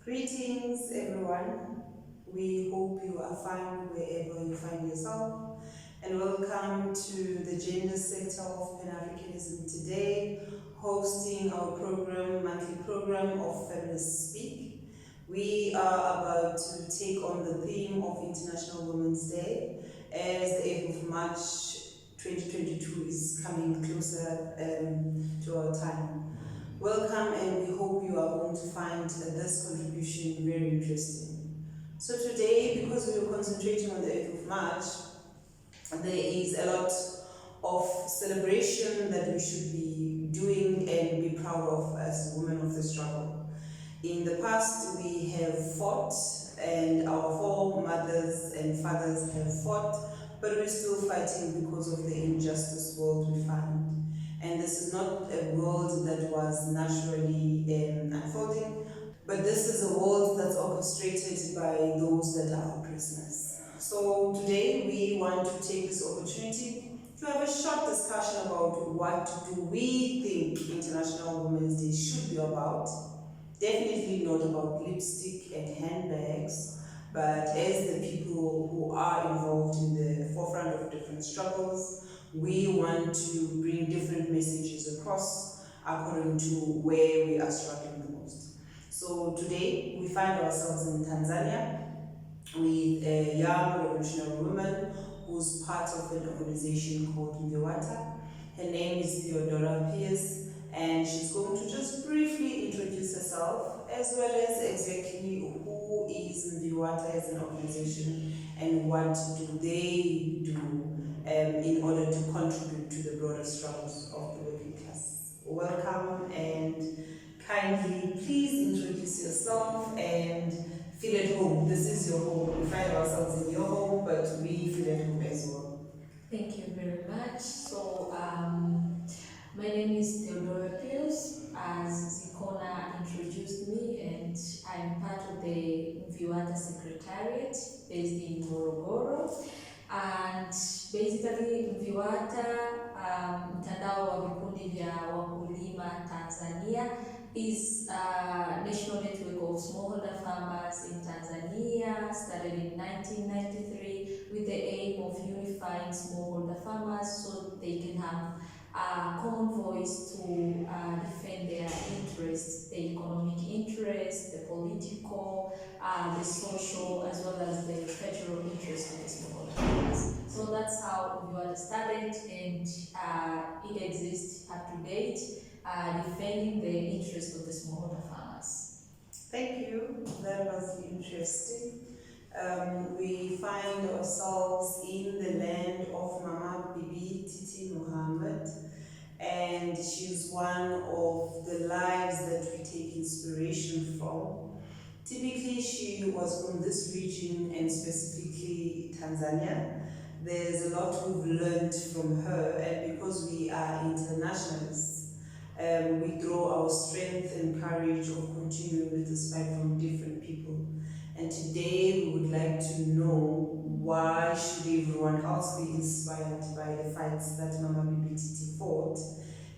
Greetings, everyone. We hope you are fine wherever you find yourself, and welcome to the gender sector of Pan-Africanism today, hosting our monthly program of Feminist Speak. We are about to take on the theme of International Women's Day as the 8th of March 2022 is coming closer to our time. Welcome, and we hope you are going to find this contribution very interesting. So today, because we are concentrating on the 8th of March, there is a lot of celebration that we should be doing and be proud of as women of the struggle. In the past, we have fought, and our foremothers and fathers have fought, but we're still fighting because of the injustice world we find. And this is not a world that was naturally unfolding, but this is a world that's orchestrated by those that are our prisoners. So today we want to take this opportunity to have a short discussion about what do we think International Women's Day should be about. Definitely not about lipstick and handbags, but as the people who are involved in the forefront of different struggles, we want to bring different messages across according to where we are struggling the most. So today we find ourselves in Tanzania with a young revolutionary woman who's part of an organization called MVIWATA. Her name is Theodora Pius, and she's going to just briefly introduce herself as well as exactly who is MVIWATA as an organization and what do they do in order to contribute to the broader struggles of the working class. Welcome, and kindly please introduce yourself and feel at home. This is your home. We find ourselves in your home, but we feel at home as well. Thank you very much. So, my name is Theodora Pius, as Zikona introduced me, and I'm part of the MVIWATA Secretariat based in Morogoro. And basically, MVIWATA, Mtandao wa Vikundi vya Wakulima Tanzania, is a national network of smallholder farmers in Tanzania, started in 1993 with the aim of unifying smallholder farmers so they can have a common voice to defend their interests, the economic interests, the political, the social, as well as the cultural interests of the smallholder farmers. So that's how MVIWATA started, and it exists up to date, defending the interests of the smallholder farmers. Thank you. That was interesting. We find ourselves in the land of Mama Bibi Titi Mohamed, and she's one of the lives that we take inspiration from. Typically, she was from this region, and specifically Tanzania. There's a lot we've learned from her, and because we are internationalists, we draw our strength and courage of continuing with this fight from different people. And today we would like to know, why should everyone else be inspired by the fights that Mama Bibi Titi fought,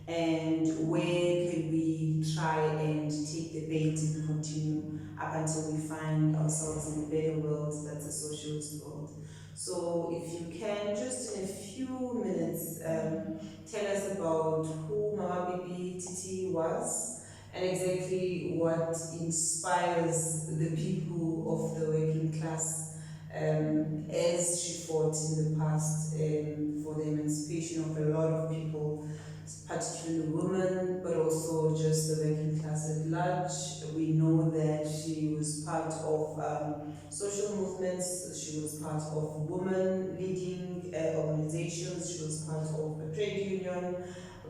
and where can we try and take the bait and continue up until we find ourselves in a better world that's a socialist world. So if you can, just in a few minutes, tell us about who Mama Bibi Titi was and exactly what inspires the people of the working class as she fought in the past for the emancipation of a lot of people, particularly women, but also just the working class at large. We know that she was part of social movements, she was part of women leading organizations, she was part of a trade union,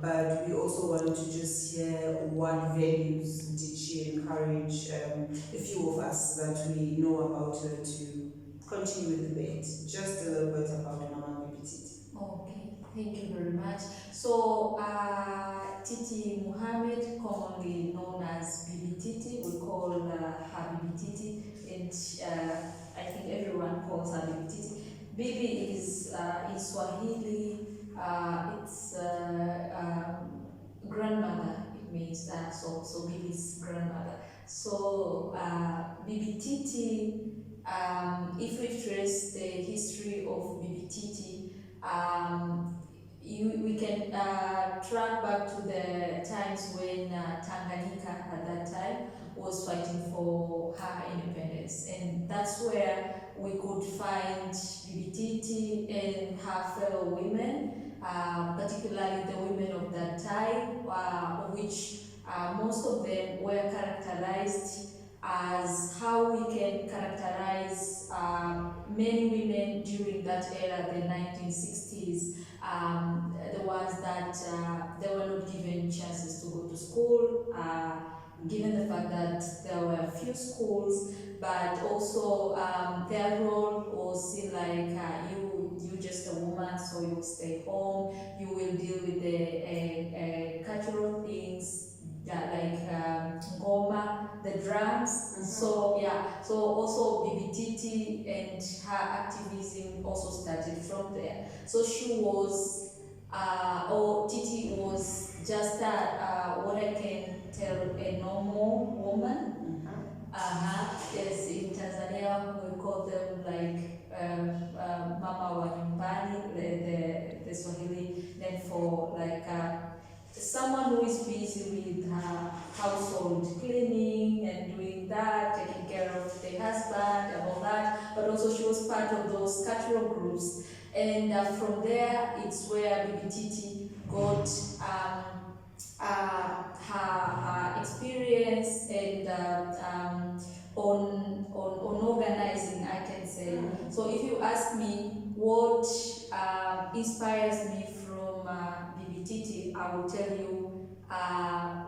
but we also want to just hear what values did she encourage a few of us that we know about her to continue with the debate. Just a little bit about Mama Bibi Titi. Okay, thank you very much. So, Titi Mohamed, commonly known as Bibi Titi, we call her Bibi Titi, and I think everyone calls her Bibi Titi. Bibi is in Swahili, it's grandmother. It means that, so Bibi's grandmother. So Bibi Titi, if we trace the history of Bibi Titi, we can track back to the times when Tanganyika at that time was fighting for her independence, and that's where we could find Bibi Titi and her fellow women, particularly the women of that time, which most of them were characterized as how we can characterize many women during that era, the 1960s, the ones that they were not given chances to go to school, given the fact that there were few schools, but also their role was seen like you just a woman, so you stay home, you will deal with the cultural things, like ngoma, the drums. So yeah, so also Bibi Titi and her activism also started from there. So she was, or Titi was just what I can tell, a normal woman. Yes, in Tanzania we call them like mama wa nyumbani, the Swahili name for like someone who is busy with her household cleaning and doing that, taking care of the husband and all that. But also she was part of those cultural groups, and from there it's where Bibi Titi got her experience and on organizing, I can say. So if you ask me what inspires me from Bibi Titi, I will tell you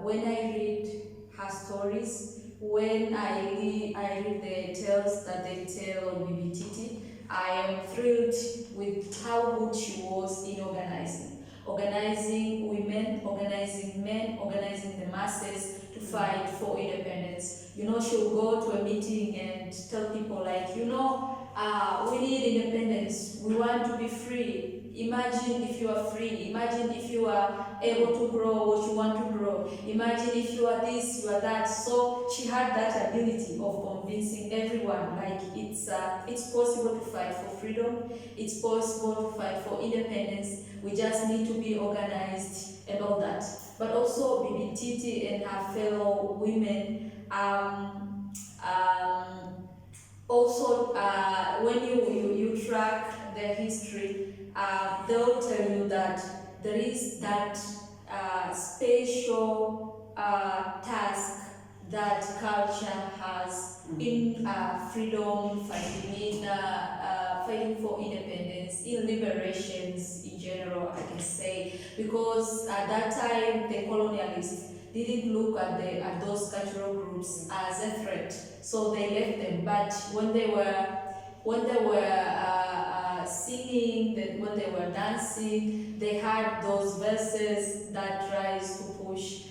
when I read her stories, when I read the tales that they tell on Bibi Titi, I am thrilled with how good she was in organizing women, organizing men, organizing the masses to fight for independence. You know, she'll go to a meeting and tell people like, you know, we need independence, we want to be free. Imagine if you are free, imagine if you are able to grow what you want to grow, imagine if you are this, you are that. So she had that ability of convincing everyone like it's possible to fight for freedom, it's possible to fight for independence, we just need to be organized and all that. But also Bibi Titi and her fellow women, also when you track their history, they'll tell you that there is that special task that culture has in freedom, fighting for independence, in liberations in general, I can say, because at that time the colonialists didn't look at those cultural groups as a threat, so they left them. But when they were singing, when they were dancing, they had those verses that tries to push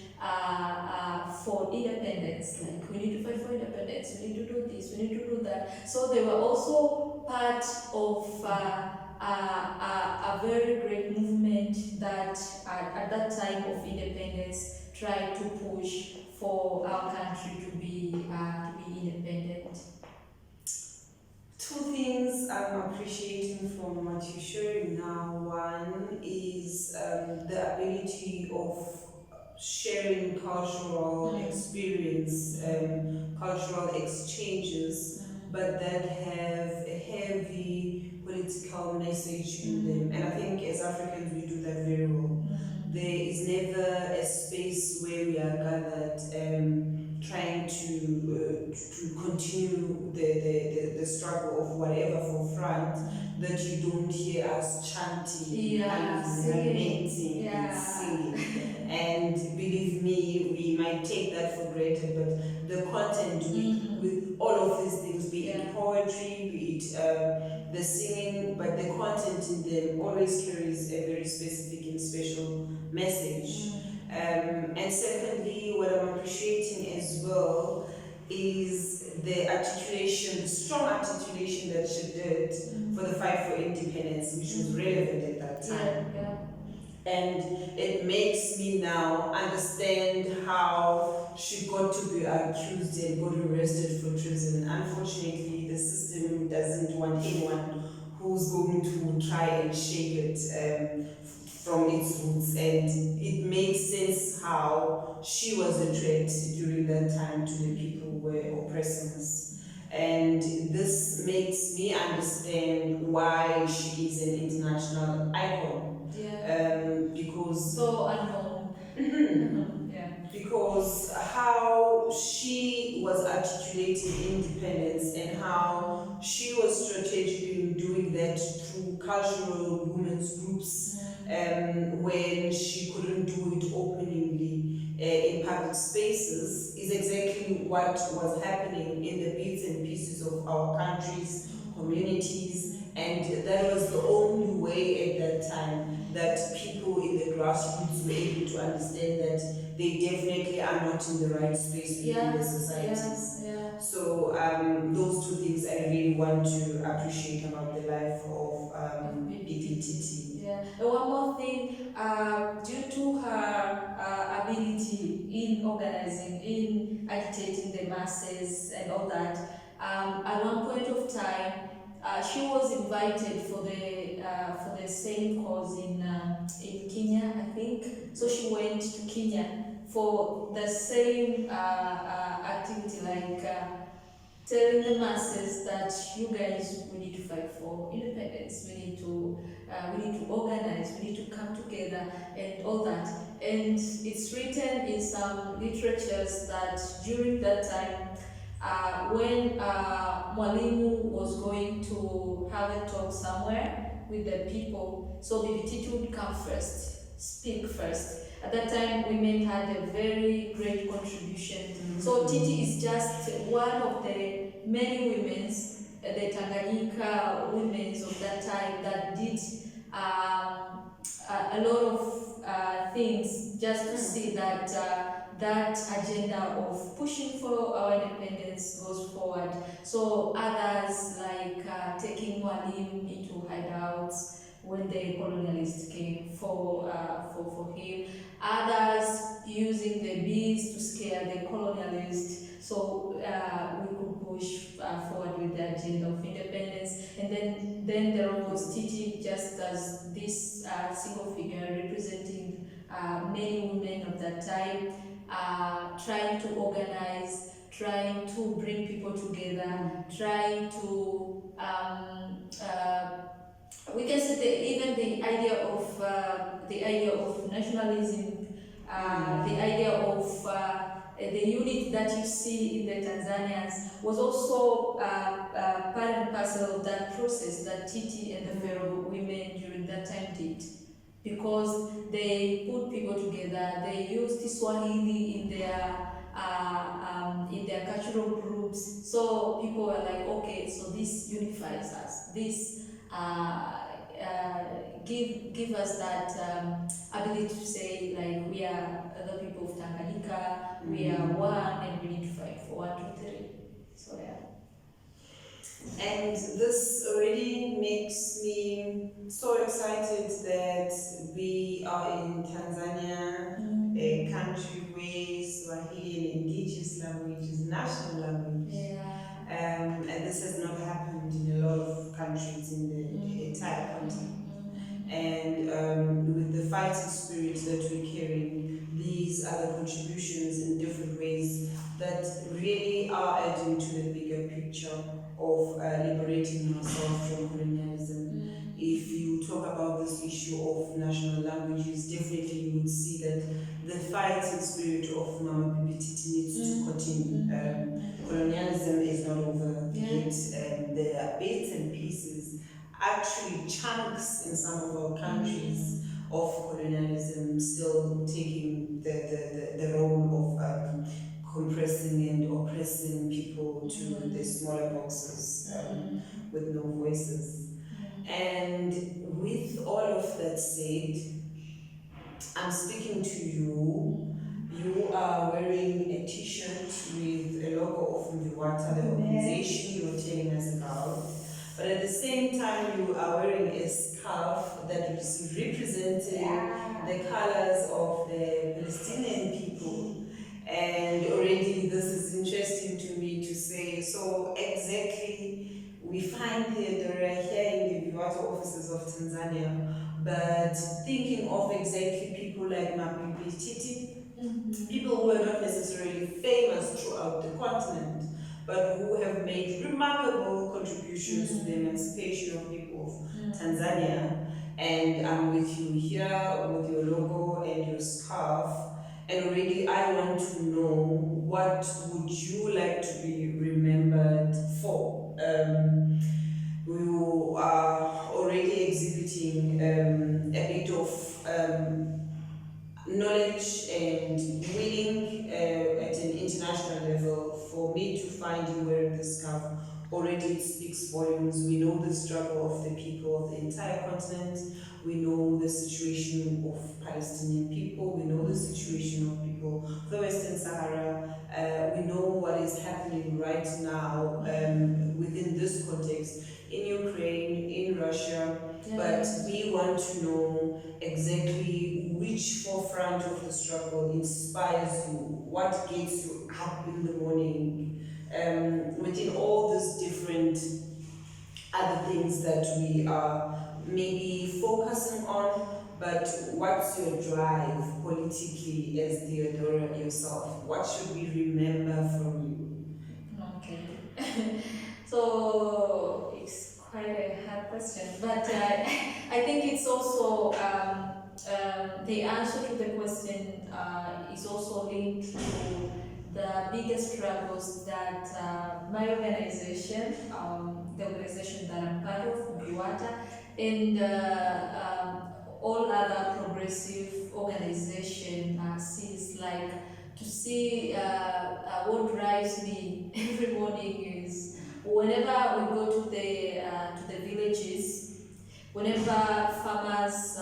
for independence, like we need to fight for independence, we need to do this, we need to do that. So they were also part of a very great movement that at that time of independence tried to push for our country to be independent. Two things I'm appreciating from what you're sharing now. One is the ability of sharing cultural experience, cultural exchanges, but that have a heavy political message in them. And I think as Africans we do that very well. There is never a space where we are gathered trying to continue the struggle of whatever forefront that you don't hear us chanting and lamenting and singing. And believe me, we might take that for granted, but the content with all of these things, be it poetry, be it the singing, but the content in them always carries a very specific and special message. And secondly, what I'm appreciating as well is the articulation, the strong articulation that she did for the fight for independence, which was relevant at that time. And it makes me now understand how she got to be accused and got arrested for treason. Unfortunately, the system doesn't want anyone who's going to try and shake it from its roots. And it makes sense how she was a threat during that time to the people who were oppressing us. And this makes me understand why she is an international icon. Because so unknown. Yeah. Because how she was articulating independence and how she was strategically doing that through cultural women's groups when she couldn't do it openly in public spaces is exactly what was happening in the bits and pieces of our countries, communities, and that was the only way at that time that people in the grassroots were able to understand that they definitely are not in the right space within the societies. So those two things I really want to appreciate about the life of Bibi Titi. Yeah. And one more thing, due to her ability in organizing, in agitating the masses and all that, at one point of time, she was invited for the same cause in Kenya, I think. So she went to Kenya for the same activity, like telling the masses that you guys, we need to fight for independence, we need to organize, we need to come together and all that. And it's written in some literatures that during that time, when Mwalimu was going to have a talk somewhere with the people, so Bibi Titi would come first, speak first. At that time, women had a very great contribution. So Titi is just one of the many women, the Tanganyika women of that time, that did a lot of things just to see that that agenda of pushing for our independence goes forward. So others like taking Mwalimu into hideouts when the colonialists came for him. Others using the bees to scare the colonialists. So we could push forward with the agenda of independence. And then there was Titi just as this single figure representing many women of that time, trying to organize, trying to bring people together, trying to we can say even the idea of nationalism, the idea of the unit that you see in the Tanzanians was also part and parcel of that process that Titi and the Pharaoh women during that time did, because they put people together. They used Swahili in their cultural groups, so people were like, okay, so this unifies us. This give us that ability to say, like, we are the people of Tanganyika, we are one, and we need to fight for 1, 2, 3. So yeah. And this already makes me so excited that we are in Tanzania, a country where Swahili, an indigenous language, is national language. And this has not happened in a lot of countries in the entire continent. And with the fighting spirit that we're carrying, these other contributions in different ways that really are adding to the bigger picture of liberating ourselves from colonialism. If you talk about this issue of national languages, definitely you would see that the fighting spirit of Mama Bibi Titi needs to continue. Colonialism is not over yet. There are bits and pieces, actually chunks in some of our countries of colonialism still taking the role of compressing and oppressing people to the smaller boxes with no voices. And with all of that said, I'm speaking to you. You are wearing a t-shirt with a logo of MVIWATA, the organization you're telling us about. But at the same time, you are wearing a scarf that is representing the colors of the Palestinian people. And already this is interesting to me to say. So exactly, we find Theodora here in the MVIWATA offices of Tanzania, but thinking of exactly people like Bibi Titi, people who are not necessarily famous throughout the continent, but who have made remarkable contributions to the emancipation of people of Tanzania. And I'm with you here with your logo and your scarf. And already I want to know, what would you like to be remembered for? You are already exhibiting a bit of knowledge and willing at an international level. For me to find you wearing this scarf, already it speaks volumes. We know the struggle of the people of the entire continent. We know the situation of Palestinian people. We know the situation of people of the Western Sahara. We know what is happening right now within this context in Ukraine, in Russia. But we want to know exactly which forefront of the struggle inspires you, what gets you up in the morning, within all these different other things that we are maybe focusing on. But what's your drive politically as Theodora yourself? What should we remember from you? Okay. So it's quite a hard question, but I think it's also the answer to the question is also linked to the biggest struggles that my organization, the organization that I'm part of, MVIWATA, and all other progressive organization sees, like, to see what drives me every morning is whenever we go to the villages, whenever farmers,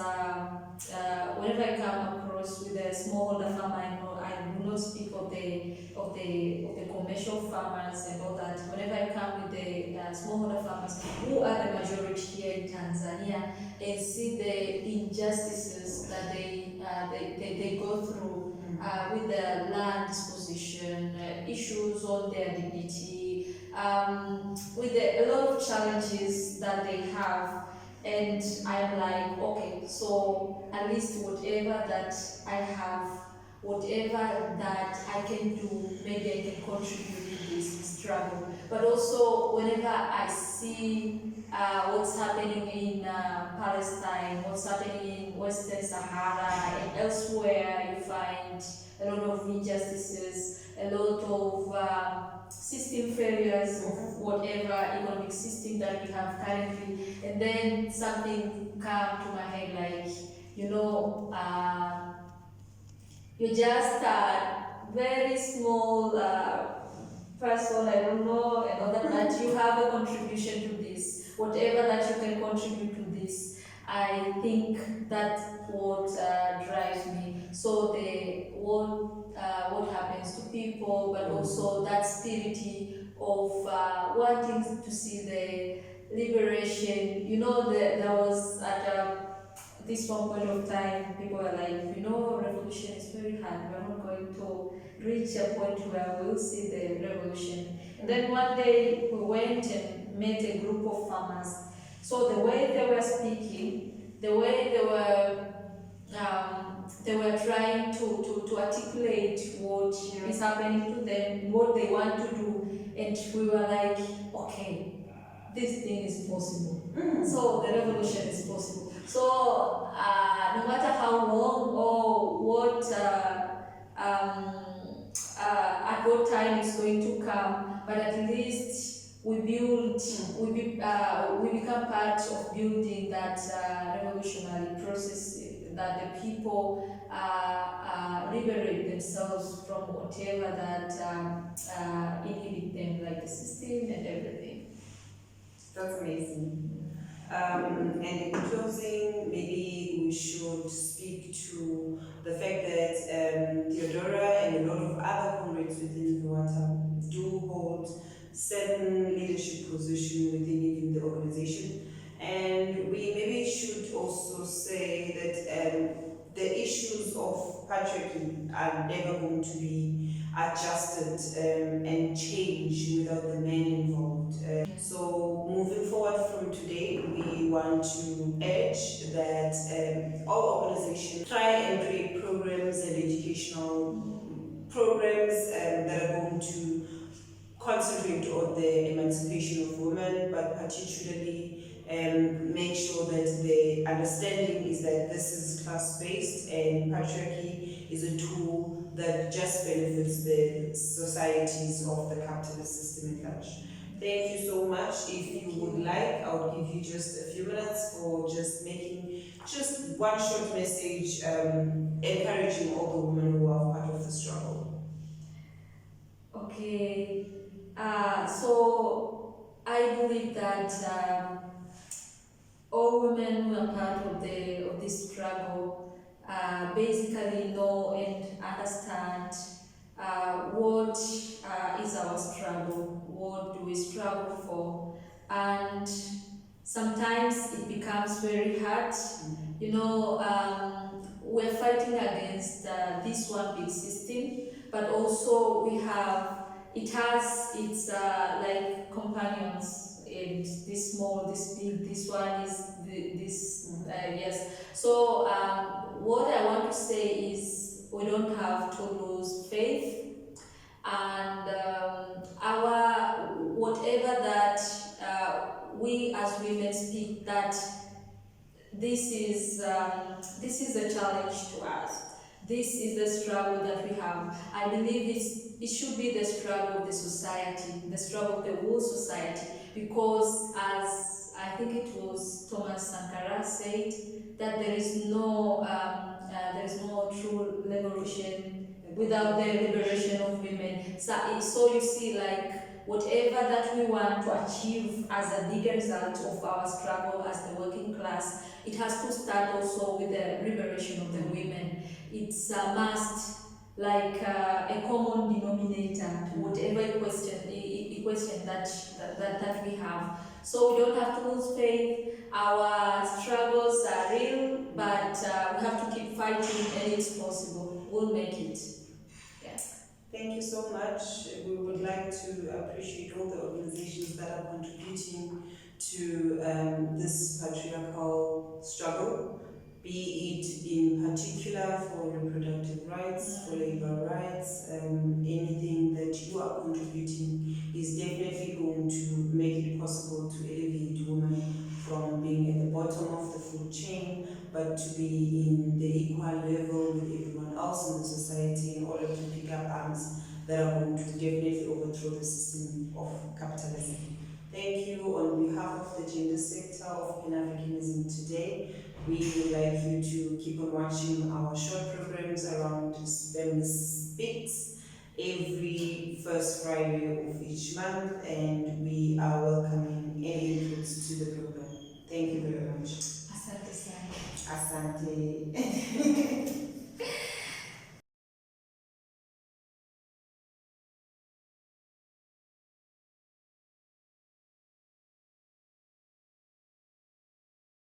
whenever I come across with a smallholder farmer, I do not speak of the commercial farmers and all that. Whenever I come with the smallholder farmers, who are the majority here in Tanzania, and see the injustices that they go through with the land disposition, issues on their dignity, with a lot of challenges that they have. And I'm like, okay, so at least whatever that I have, whatever that I can do, maybe I can contribute in this struggle. But also, whenever I see what's happening in Palestine, what's happening in Western Sahara and elsewhere, you find a lot of injustices, a lot of system failures of whatever economic system that we have currently. And then something come to my head, like, you're just a very small person, I don't know, and all that, but you have a contribution to this. Whatever that you can contribute to this, I think that's what drives me. So what happens to people, but also that spirit of wanting to see the liberation. There was at this one point of time, people were like, revolution is very hard. We're not going to reach a point where we'll see the revolution. And then one day we went and met a group of farmers. So the way they were speaking, the way they were trying to articulate what is happening to them, what they want to do, and we were like, okay, this thing is possible. So the revolution is possible. So no matter how long or what at what time it's going to come, but at least we become part of building that revolutionary process, that the people liberate themselves from whatever that inhibit them, like the system and everything. That's amazing. And in closing, maybe we should speak to the fact that Theodora and a lot of other comrades within MVIWATA do hold certain leadership position within even the organization. And we maybe should also say that the issues of patriarchy are never going to be adjusted and changed without the men involved. So moving forward from today, we want to urge that all organizations try and create programs and educational programs that are going to concentrate on the emancipation of women, but particularly make sure that the understanding is that this is class-based and patriarchy is a tool that just benefits the societies of the capitalist system at large. Thank you so much. If you would like, I'll give you just a few minutes for just making just one short message encouraging all the women who are part of the struggle. Okay, so I believe that all women who are part of this struggle basically know and understand what is our struggle, what do we struggle for, and sometimes it becomes very hard. You know, we're fighting against this one big system, but also it has its like companions, and this small, this big, this one is this, yes. So what I want to say is we don't have to lose faith, and our whatever that we as women speak, that this is a challenge to us. This is the struggle that we have. I believe it should be the struggle of the society, the struggle of the whole society, because as I think it was Thomas Sankara said, that there is no true liberation without the liberation of women. So you see, like, whatever that we want to achieve as a big result of our struggle as the working class, it has to start also with the liberation of the women. It's a must, like a common denominator to whatever equation that we have. So we don't have to lose faith. Our struggles are real, but we have to keep fighting, and it's possible. We'll make it. Yeah. Thank you so much. We would like to appreciate all the organizations that are contributing to this patriarchal struggle, be it in particular for reproductive rights, for labor rights. Anything that you are contributing is definitely going to make it possible to elevate women from being at the bottom of the food chain, but to be in the equal level with everyone else in the society in order to pick up arms that are going to definitely overthrow the system of capitalism. Thank you. On behalf of the gender sector of Pan-Africanism today, we would like you to keep on watching our short programs around Feminist Speaks every first Friday of each month, and we are welcoming any inputs to the program. Thank you very much. Asante sana. Asante.